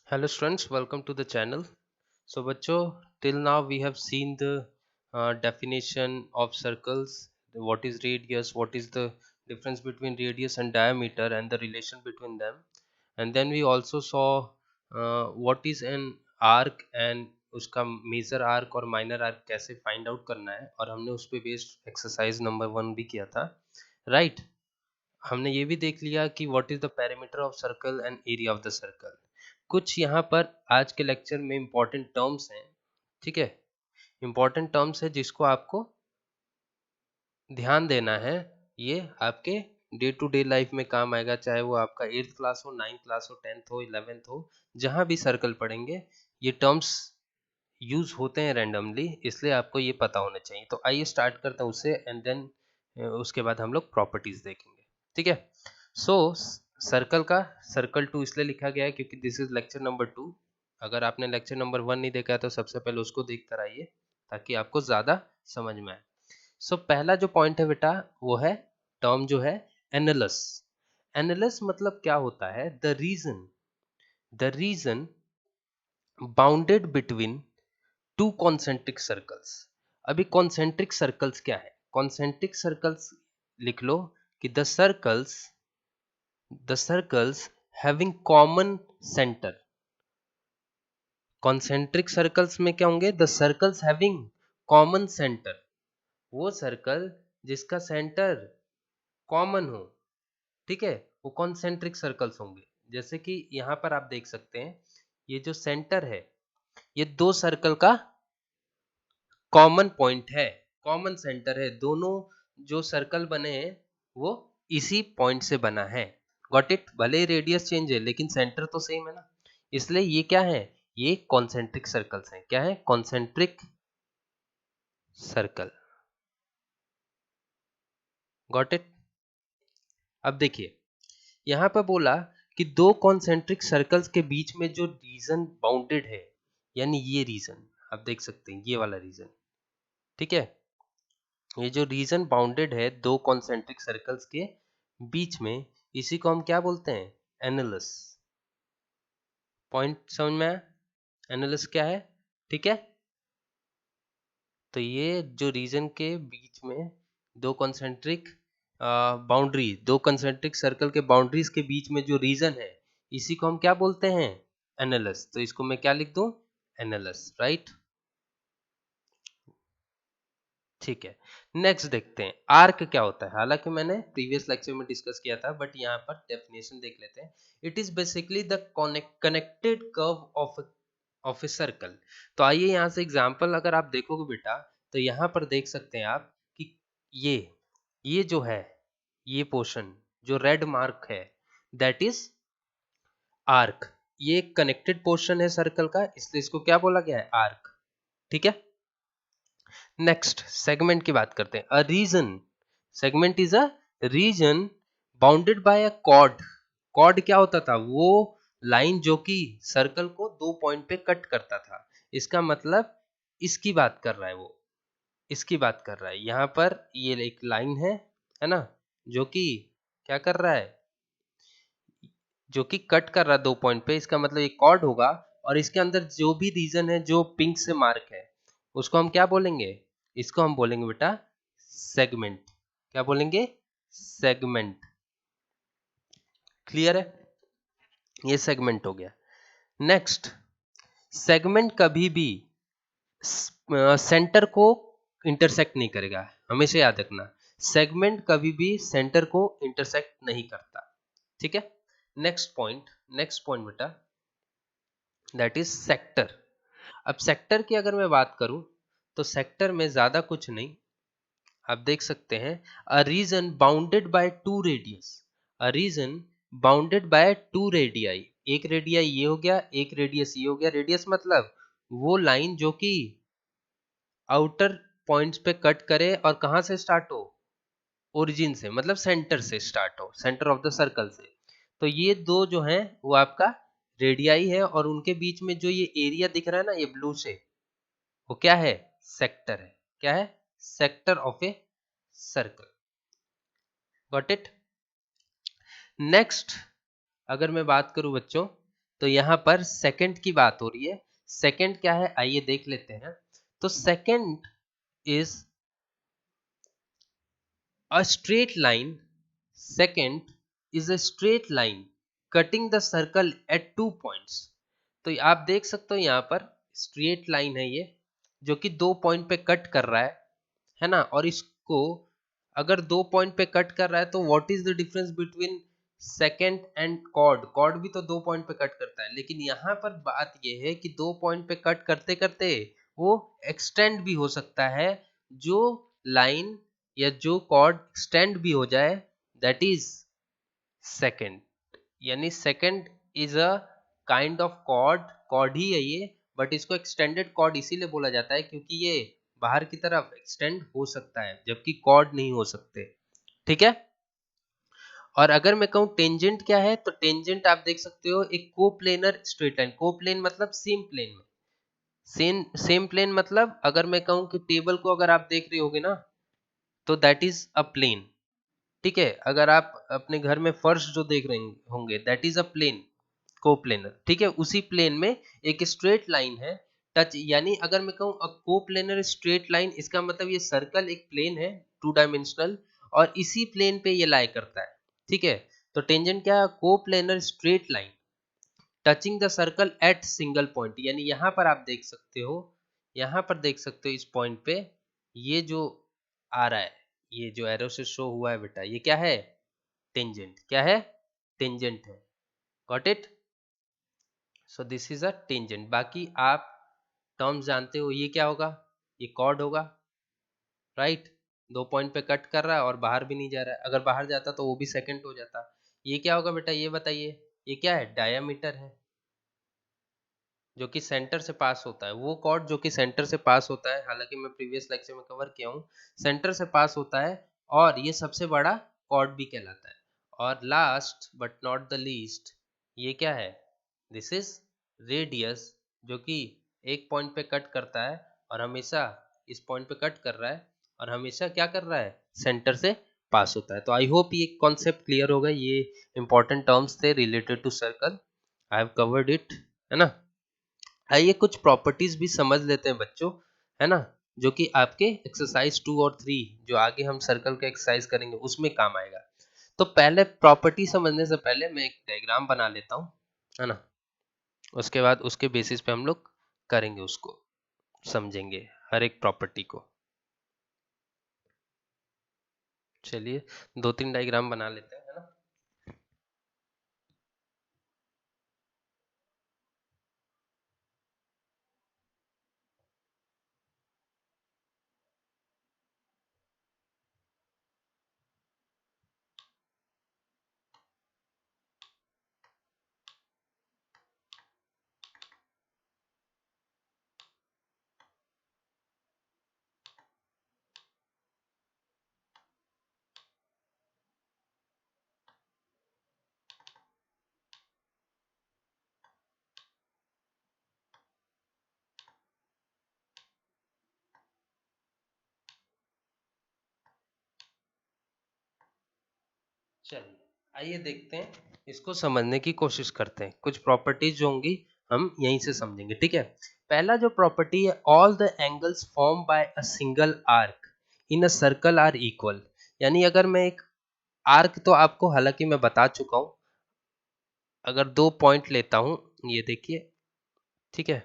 Hello students, welcome to the channel. So बच्चों, till now we have seen the definition of circles, what is radius, what is the difference between radius and diameter and the relation between them. And then we also saw what is an arc and उसका major arc और minor arc कैसे find out करना है, और हमने उस पे based exercise number 1 भी किया था, राइट। हमने ये भी देख लिया कि what is the perimeter of circle and area of the circle. कुछ यहाँ पर आज के लेक्चर में इंपॉर्टेंट टर्म्स हैं, ठीक है, इंपॉर्टेंट टर्म्स है जिसको आपको ध्यान देना है। ये आपके डे टू डे लाइफ में काम आएगा, चाहे वो आपका 8th क्लास हो, 9th क्लास हो, 10th हो, 11th हो, जहाँ भी सर्कल पढ़ेंगे ये टर्म्स यूज होते हैं रैंडमली, इसलिए आपको ये पता होना चाहिए। तो आइए स्टार्ट करते हैं उससे, एंड देन उसके बाद हम लोग प्रॉपर्टीज देखेंगे, ठीक है। सो सर्कल का सर्कल 2 इसलिए लिखा गया है क्योंकि दिस इज लेक्चर नंबर 2। अगर आपने लेक्चर नंबर 1 नहीं देखा है तो सबसे पहले उसको देख कर आइए ताकि आपको ज्यादा समझ में आए। सो पहला जो पॉइंट है बेटा वो है टर्म जो है एनालस। एनालस मतलब क्या होता है? The reason bounded between two concentric circles. अभी कॉन्सेंट्रिक सर्कल्स क्या है? कॉन्सेंट्रिक सर्कल्स लिख लो कि the circles having common centre. Concentric circles में क्या होंगे? The circles having common centre, वो सर्कल जिसका सेंटर कॉमन हो, ठीक है, वो कॉन्सेंट्रिक सर्कल्स होंगे। जैसे कि यहां पर आप देख सकते हैं, ये जो सेंटर है ये दो सर्कल का कॉमन पॉइंट है, कॉमन सेंटर है। दोनों जो सर्कल बने हैं वो इसी पॉइंट से बना है। Got it? भले ही रेडियस चेंज है लेकिन सेंटर तो सेम है ना, इसलिए ये क्या है? ये कॉन्सेंट्रिक सर्कल्स हैं। क्या है? Concentric circle. Got it? अब देखिए यहां पर बोला कि दो कॉन्सेंट्रिक सर्कल्स के बीच में जो रीजन बाउंडेड है, यानी ये रीजन आप देख सकते हैं, ये वाला रीजन, ठीक है, ये जो रीजन बाउंडेड है दो कॉन्सेंट्रिक सर्कल्स के बीच में, इसी को हम क्या बोलते हैं? एनालस। पॉइंट समझ में आया? एनालस क्या है? ठीक है, तो ये जो रीजन के बीच में दो कॉन्सेंट्रिक दो कॉन्सेंट्रिक सर्कल के बाउंड्रीज के बीच में जो रीजन है, इसी को हम क्या बोलते हैं? एनालस। तो इसको मैं क्या लिख दूं? एनालस, राइट। ठीक है, नेक्स्ट देखते हैं आर्क क्या होता है। हालांकि मैंने प्रीवियस लेक्चर में डिस्कस किया था, बट यहाँ पर डेफिनेशन देख लेते हैं। It is basically the connected curve of a circle. तो आइए यहाँ से एग्जांपल अगर आप देखोगे बेटा, तो यहाँ पर देख सकते हैं आप कि ये ये जो है, ये पोर्शन जो रेड मार्क है, दैट इज आर्क। ये एक कनेक्टेड पोर्शन है सर्कल का, इसलिए इसको क्या बोला गया है? आर्क। ठीक है, नेक्स्ट सेगमेंट की बात करते हैं। A region, segment is a region bounded by a chord. Chord क्या होता था? वो लाइन जो कि सर्कल को दो पॉइंट पे कट करता था। इसका मतलब इसकी बात कर रहा है वो, इसकी बात कर रहा है। यहाँ पर ये एक लाइन है ना, जो कि क्या कर रहा है? जो कि कट कर रहा है दो पॉइंट पे, इसका मतलब एक कॉर्ड होगा। और इसके अंदर जो भी रीजन है जो पिंक से मार्क है, उसको हम क्या बोलेंगे? इसको हम बोलेंगे बेटा सेगमेंट। क्या बोलेंगे? सेगमेंट। क्लियर है? ये सेगमेंट हो गया। नेक्स्ट, सेगमेंट कभी भी सेंटर को इंटरसेक्ट नहीं करेगा, हमेशा याद रखना। सेगमेंट कभी भी सेंटर को इंटरसेक्ट नहीं करता, ठीक है। नेक्स्ट पॉइंट बेटा, दैट इज सेक्टर। अब सेक्टर की अगर मैं बात करूं, तो सेक्टर में ज्यादा कुछ नहीं, आप देख सकते हैं, a region bounded by two radius. A region bounded by two radii. एक रेडिया ये हो गया, एक रेडियस ये हो गया। रेडियस मतलब वो लाइन जो कि आउटर पॉइंट्स पे कट करे और कहां से स्टार्ट हो? ओरिजिन से, मतलब सेंटर से स्टार्ट हो, सेंटर ऑफ द सर्कल से। तो ये दो जो हैं वो आपका रेडियाई है, और उनके बीच में जो ये एरिया दिख रहा है ना, ये ब्लू से, वो क्या है? सेक्टर है। क्या है? Sector of a circle. Got it? Next, अगर मैं बात करूं बच्चों, तो यहाँ पर सेकंड की बात हो रही है। सेकंड क्या है आइए देख लेते हैं। तो second is a straight line. Second is a straight line cutting the circle at 2 points. तो आप देख सकते हो यहाँ पर स्ट्रेट लाइन है ये जो कि 2 पॉइंट पे कट कर रहा है ना। और इसको अगर 2 पॉइंट पे कट कर रहा है तो what is the difference between secant and chord. Chord भी तो 2 पॉइंट पे कट करता है, लेकिन यहाँ पर बात ये है कि 2 पॉइंट पे कट करते करते वो एक्सटेंड भी हो सकता है। जो लाइन या जो कॉर्ड एक्सटेंड भी हो जाए दैट इज सेकेंड। यानी secant is a kind of chord, chord ही है ये, बट इसको एक्सटेंडेड कॉर्ड इसीलिए बोला जाता है क्योंकि ये बाहर की तरफ एक्सटेंड हो सकता है जबकि कॉर्ड नहीं हो सकते। ठीक है। और अगर मैं कहूं टेंजेंट क्या है, तो टेंजेंट आप देख सकते हो एक कोप्लेनर स्ट्रेट लाइन। कोप्लेन मतलब सेम प्लेन में, सेम सेम प्लेन मतलब अगर मैं कहूं कि टेबल को अगर आप देख रहे होगे ना तो दैट इज अ प्लेन। ठीक है। अगर आप अपने घर में फर्श जो देख रहे होंगे that is a plane, coplanar. ठीक है। उसी प्लेन में एक स्ट्रेट लाइन है टच, यानी अगर मैं कहूं कोप्लेनर स्ट्रेट लाइन इसका मतलब ये सर्कल एक प्लेन है 2 डायमेंशनल और इसी प्लेन पे ये लाई करता है। ठीक है। तो टेंजेंट क्या है, coplanar straight line touching the circle eight single point. यानी यहां पर आप देख सकते हो, यहां पर देख सकते हो इस पॉइंट पे ये जो आ रहा है, ये जो एरो से शो हुआ है बेटा, ये क्या है, टेंजेंट। क्या है, टेंजेंट है। Got it. So this is a tangent. बाकी आप टर्म्स जानते हो, ये क्या होगा, ये कॉर्ड होगा, राइट। 2 पॉइंट पे कट कर रहा है और बाहर भी नहीं जा रहा है, अगर बाहर जाता तो वो भी सेकंड हो जाता। ये क्या होगा बेटा, ये बताइए, ये क्या है, डायामीटर है जो कि सेंटर से पास होता है। वो कॉर्ड जो कि सेंटर से पास होता है, हालांकि मैं प्रीवियस लेक्चर में कवर किया हूँ, सेंटर से पास होता है और ये सबसे बड़ा कॉर्ड भी कहलाता है। और last but not the least, ये क्या है, दिस इज रेडियस, जो कि एक पॉइंट पे कट करता है और हमेशा इस पॉइंट पे कट कर रहा है और हमेशा क्या कर रहा है, सेंटर से पास होता है। तो आई होप ये कॉन्सेप्ट क्लियर होगा। ये इंपॉर्टेंट टर्म्स थे related to circle, I have covered it, है ना। आइए कुछ प्रॉपर्टीज भी समझ लेते हैं बच्चों, है ना, जो कि आपके एक्सरसाइज 2 और 3 जो आगे हम सर्कल का एक्सरसाइज करेंगे उसमें काम आएगा। तो पहले प्रॉपर्टी समझने से पहले मैं एक डायग्राम बना लेता हूँ, है ना। उसके बाद उसके बेसिस पे हम लोग करेंगे, उसको समझेंगे हर एक प्रॉपर्टी को। चलिए 2-3 डायग्राम बना लेते हैं, है ना। चलिए आइए देखते हैं, इसको समझने की कोशिश करते हैं। कुछ प्रॉपर्टीज जो होंगी हम यहीं से समझेंगे, ठीक है। पहला जो प्रॉपर्टी है, all the angles form by a single arc in a circle are equal. यानी अगर मैं एक आर्क, तो आपको हालांकि मैं बता चुका हूं, अगर 2 पॉइंट लेता हूं, ये देखिए, ठीक है,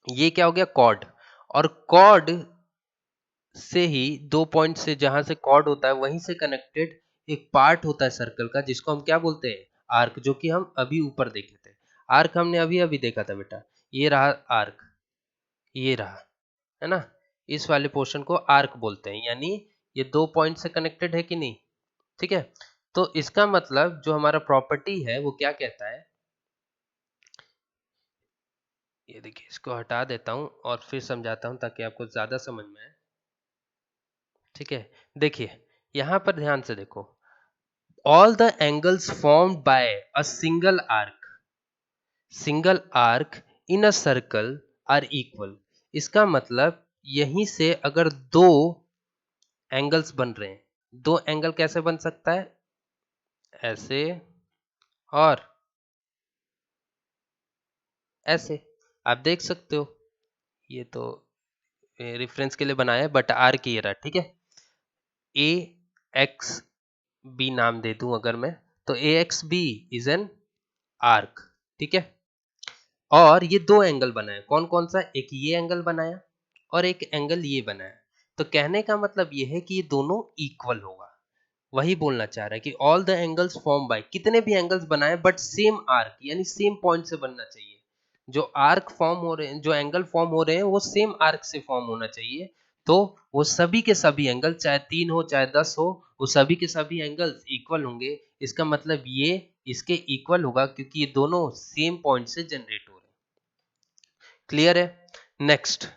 ये क्या हो गया, कॉर्ड। और कॉर्ड से ही 2 पॉइंट से, जहां से कॉर्ड होता है वहीं से कनेक्टेड एक पार्ट होता है सर्कल का, जिसको हम क्या बोलते हैं, आर्क, जो कि हम अभी ऊपर देखे थे। आर्क हमने अभी अभी देखा था बेटा, ये रहा आर्क, ये रहा, है ना। इस वाले पोर्शन को आर्क बोलते हैं, यानी ये 2 पॉइंट से कनेक्टेड है कि नहीं, ठीक है। तो इसका मतलब जो हमारा प्रॉपर्टी है वो क्या कहता है, ये देखिए, इसको हटा देता हूं और फिर समझाता हूं ताकि आपको ज्यादा समझ में आए, ठीक है। देखिए यहां पर ध्यान से देखो, all the angles formed by a single arc in a circle are equal। इसका मतलब यहीं से अगर दो एंगल्स बन रहे हैं, दो एंगल कैसे बन सकता है, ऐसे और ऐसे आप देख सकते हो। ये तो रेफरेंस के लिए बनाया है बट आर की रहा, ठीक है। ए एक्स बी नाम दे दूं अगर मैं, तो A X B is an arc, ठीक है। और ये दो एंगल बनाए, कौन कौन सा, एक ये एंगल बनाया और एक एंगल ये बनाया। तो कहने का मतलब ये है कि ये दोनों इक्वल होगा। वही बोलना चाह रहा है कि all the angles form bye, कितने भी एंगल्स बनाए बट सेम आर्क यानी सेम पॉइंट से बनना चाहिए। जो आर्क फॉर्म हो रहे हैं, जो एंगल फॉर्म हो रहे हैं वो सेम आर्क से फॉर्म होना चाहिए। तो वो सभी के सभी एंगल, चाहे 3 हो चाहे 10 हो, वो सभी के सभी एंगल्स इक्वल होंगे। इसका मतलब ये इसके इक्वल होगा क्योंकि ये दोनों सेम पॉइंट से जनरेट हो रहे हैं। क्लियर है। Next,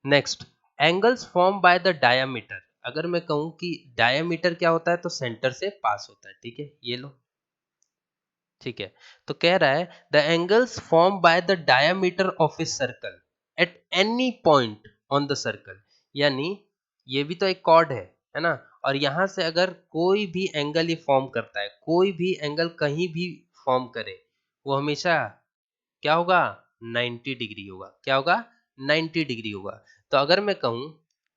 next angles form by the diameter. अगर मैं कहूं कि डायामीटर क्या होता है, तो सेंटर से पास होता है, ठीक है, ये लो, ठीक है। तो कह रहा है the angles form by the diameter of a circle at any point on the circle, यानी ये भी तो एक कॉर्ड है ना। और यहां से अगर कोई भी एंगल ये फॉर्म करता है, कोई भी एंगल कहीं भी फॉर्म करे, वो हमेशा क्या होगा, 90 डिग्री होगा। क्या होगा, 90 डिग्री होगा। तो अगर मैं कहूं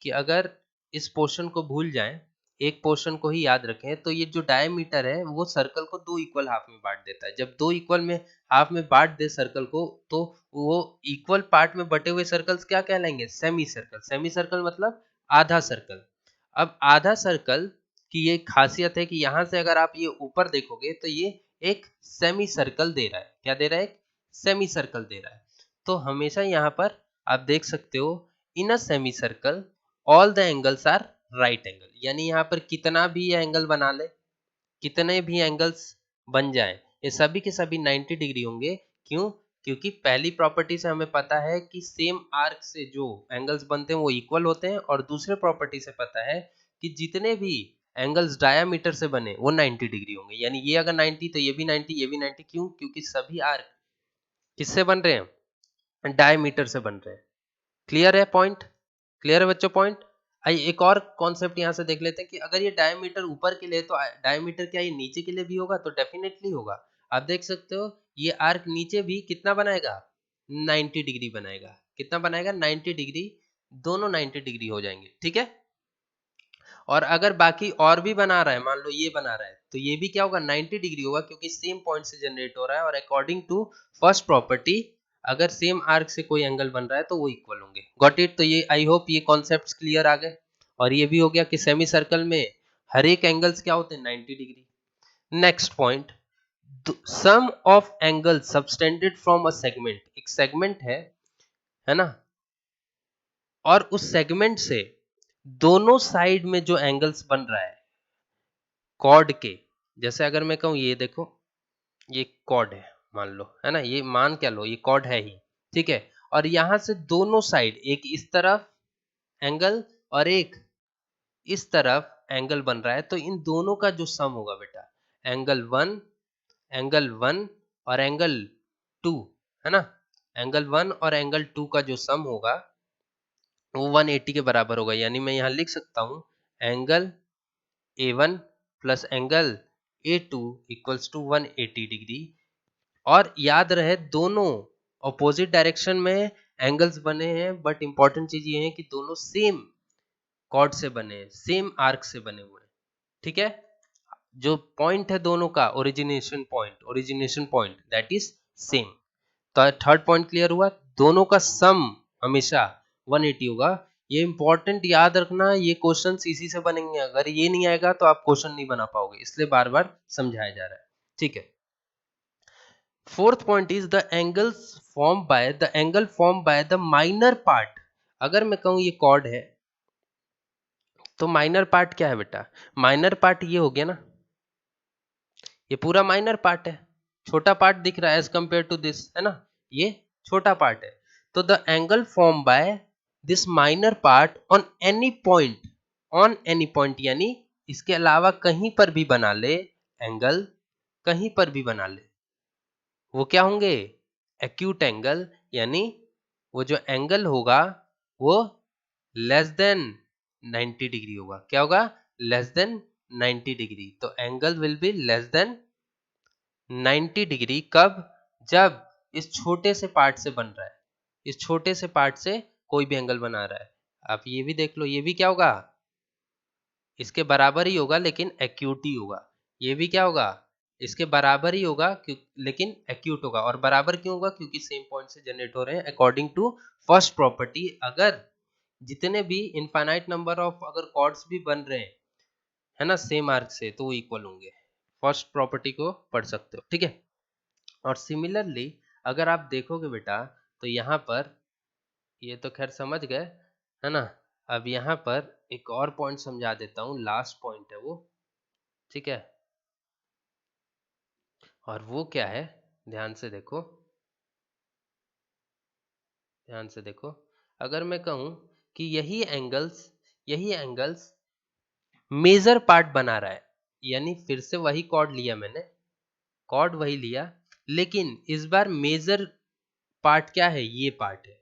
कि अगर इस पोर्शन को भूल जाएं, एक पोर्शन को ही याद रखें, तो ये जो डायमीटर है वो सर्कल को दो इक्वल हाफ में बांट देता है। जब दो इक्वल में हाफ में बांट दे सर्कल को, तो वो इक्वल पार्ट में बटे हुए सर्कल्स क्या कहलाएंगे, सेमी सर्कल। सेमी सर्कल मतलब आधा सर्कल। अब आधा सर्कल की ये खासियत है कि यहां से अगर आप ये ऊपर देखोगे तो ये एक सेमी सर्कल दे रहा है। क्या दे रहा है, एक सेमी सर्कल दे रहा है। तो हमेशा यहाँ पर आप देख सकते हो, in a semi circle all the angles are right angle, यानी यहाँ पर कितना भी ये एंगल बना ले, कितने भी एंगल्स बन जाए, ये सभी के सभी 90 डिग्री होंगे। क्यों, क्योंकि पहली प्रॉपर्टी से हमें पता है कि सेम आर्क से जो एंगल्स बनते हैं वो इक्वल होते हैं, और दूसरे प्रॉपर्टी से पता है कि जितने भी एंगल्स डायामीटर से बने वो 90 डिग्री होंगे। यानी ये अगर 90 तो ये भी 90, ये भी 90। क्यों, क्योंकि सभी आर्क किससे बन रहे हैं, डायमीटर से बन रहे हैं। क्लियर है पॉइंट, क्लियर है बच्चों पॉइंट। आइए एक और कॉन्सेप्ट यहाँ से देख लेते हैं कि अगर ये डायमीटर ऊपर के लिए, तो डायमीटर क्या ये नीचे के लिए भी होगा, तो डेफिनेटली होगा। आप देख सकते हो ये आर्क नीचे भी कितना बनाएगा, 90 डिग्री बनाएगा। कितना बनाएगा, 90 डिग्री। दोनों 90 डिग्री हो जाएंगे, ठीक है। और अगर बाकी और भी बना रहा है, मान लो ये बना रहा है, तो ये भी क्या होगा, 90 डिग्री होगा, क्योंकि सेम पॉइंट से जनरेट हो रहा है। और अकॉर्डिंग टू फर्स्ट प्रॉपर्टी, अगर सेम आर्क से कोई एंगल बन रहा है तो वो इक्वल होंगे। Got it. तो ये आई होप ये कॉन्सेप्ट्स क्लियर आ गए। और ये भी हो गया कि सेमी सर्कल में हर एक एंगल्स क्या होते हैं, 90 degree. Next point, sum of angle subtended from a segment. एक सेगमेंट है ना, और उस सेगमेंट से दोनों साइड में जो एंगल्स बन रहा है कॉर्ड के, जैसे अगर मैं कहूं ये देखो, ये कॉर्ड है मान लो, है ना, ये मान क्या लो, ये कॉर्ड है ही, ठीक है। और यहां से दोनों साइड, एक इस तरफ एंगल और एक इस तरफ एंगल बन रहा है, तो इन दोनों का जो सम होगा बेटा, एंगल वन, एंगल वन और एंगल टू, है ना, एंगल वन और एंगल टू का जो सम होगा वो 180 के बराबर होगा। यानी मैं यहां लिख सकता हूं angle A1 plus angle A2 equals to 180 degree. और याद रहे दोनों अपोजिट डायरेक्शन में एंगल्स बने हैं, बट इंपॉर्टेंट चीज ये है कि दोनों सेम कॉर्ड से बने हैं, सेम आर्क से बने हुए हैं, ठीक है। जो पॉइंट है दोनों का, origination point that is same. तो थर्ड पॉइंट क्लियर हुआ, दोनों का सम हमेशा 180 होगा। ये इंपॉर्टेंट याद रखना, ये क्वेश्चंस इसी से बनेंगे। अगर ये नहीं आएगा तो आप क्वेश्चन नहीं बना पाओगे, इसलिए बार बार समझाया जा रहा है, ठीक है। Fourth point is the angle form by the minor part. अगर मैं कहूं ये कॉर्ड है, तो माइनर पार्ट क्या है बेटा, माइनर पार्ट ये हो गया ना, ये पूरा माइनर पार्ट है, छोटा पार्ट दिख रहा है एज कंपेयर टू दिस, है ना, ये छोटा पार्ट है। तो the angle form by this minor part on any point, यानी इसके अलावा कहीं पर भी बना ले एंगल, कहीं पर भी बना ले, वो क्या होंगे, एक्यूट एंगल। यानी वो जो एंगल होगा वो लेस देन 90 डिग्री होगा। क्या होगा, लेस देन 90 डिग्री। तो angle will be less than 90 degree कब, जब इस छोटे से पार्ट से बन रहा है, इस छोटे से पार्ट से कोई भी एंगल बना रहा है। आप ये भी देख लो, ये भी क्या होगा, इसके बराबर ही होगा लेकिन एक्यूट ही होगा। ये भी क्या होगा, इसके बराबर ही होगा लेकिन एक्यूट होगा। और बराबर क्यों होगा, क्योंकि सेम पॉइंट से जनरेट हो रहे हैं अकॉर्डिंग टू फर्स्ट प्रॉपर्टी। अगर जितने भी इनफाइनाइट नंबर ऑफ अगर कॉर्ड्स भी बन रहे हैं है ना सेम आर्क से, तो वो इक्वल होंगे। फर्स्ट प्रॉपर्टी को पढ़ सकते हो, ठीक है। और सिमिलरली अगर आप देखोगे बेटा, तो यहाँ पर ये तो खैर समझ गए है ना। अब यहाँ पर एक और पॉइंट समझा देता हूँ, लास्ट पॉइंट है वो, ठीक है। और वो क्या है, ध्यान से देखो, ध्यान से देखो। अगर मैं कहूँ कि यही एंगल्स मेजर पार्ट बना रहा है, यानी फिर से वही कॉर्ड लिया मैंने, कॉर्ड वही लिया, लेकिन इस बार मेजर पार्ट क्या है, ये पार्ट है।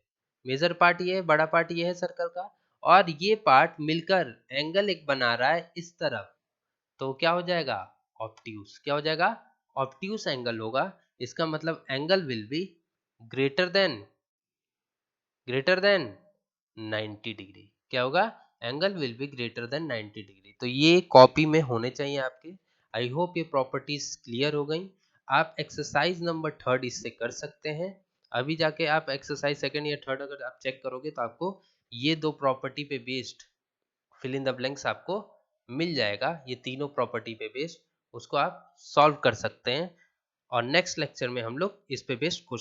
मेजर पार्ट ये है, बड़ा पार्ट ये है सर्कल का, और ये पार्ट मिलकर एंगल एक बना रहा है इस तरफ। तो क्या हो जाएगा, ऑब्ट्यूस। क्या हो जाएगा, ऑब्ट्यूस एंगल होगा। इसका मतलब angle will be greater than greater than 90 degree. क्या होगा, angle will be greater than 90 degree. तो ये कॉपी में होने चाहिए आपके। आई होप ये प्रॉपर्टीज क्लियर हो गई। आप एक्सरसाइज नंबर 3 इससे कर सकते हैं। अभी जाके आप एक्सरसाइज सेकंड या थर्ड अगर आप चेक करोगे तो आपको ये दो प्रॉपर्टी पे based fill in the blanks आपको मिल जाएगा। ये तीनों प्रॉपर्टी पे बेस्ड उसको आप सॉल्व कर सकते हैं। और नेक्स्ट लेक्चर में हम लोग इस पे बेस्ड